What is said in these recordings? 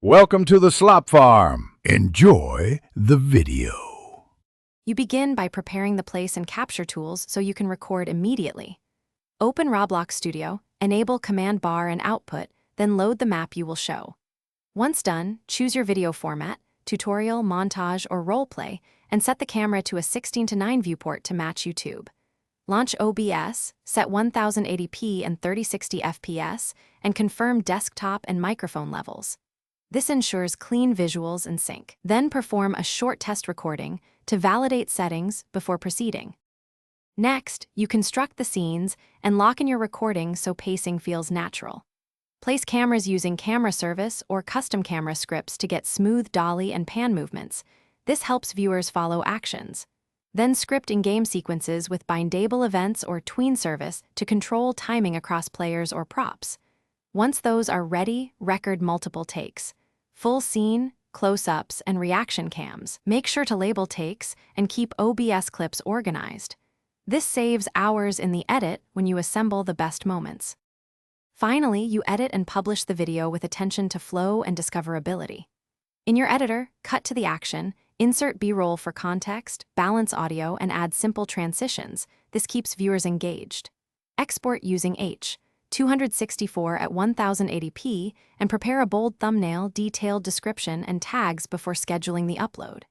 Welcome to the Slop Farm. Enjoy the video. You begin by preparing the place and capture tools so you can record immediately. Open Roblox Studio, enable Command Bar and Output, then load the map you will show. Once done, choose your video format, tutorial, montage, or roleplay, and set the camera to a 16:9 viewport to match YouTube. Launch OBS, set 1080p and 3060 FPS, and confirm desktop and microphone levels. This ensures clean visuals and sync. Then perform a short test recording to validate settings before proceeding. Next, you construct the scenes and lock in your recording so pacing feels natural. Place cameras using camera service or custom camera scripts to get smooth dolly and pan movements. This helps viewers follow actions. Then script in-game sequences with bindable events or tween service to control timing across players or props. Once those are ready, record multiple takes. Full scene, close-ups, and reaction cams. Make sure to label takes and keep OBS clips organized. This saves hours in the edit when you assemble the best moments. Finally, you edit and publish the video with attention to flow and discoverability. In your editor, cut to the action, insert B-roll for context, balance audio, and add simple transitions. This keeps viewers engaged. Export using H.264 at 1080p and prepare a bold thumbnail, detailed description, and tags before scheduling the upload.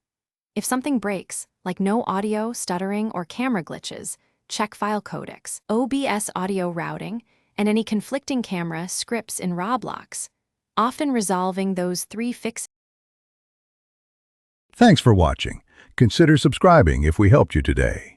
If something breaks, like no audio, stuttering, or camera glitches, check file codecs, OBS audio routing, and any conflicting camera scripts in Roblox, often resolving those 3 fixes. Thanks for watching. Consider subscribing if we helped you today.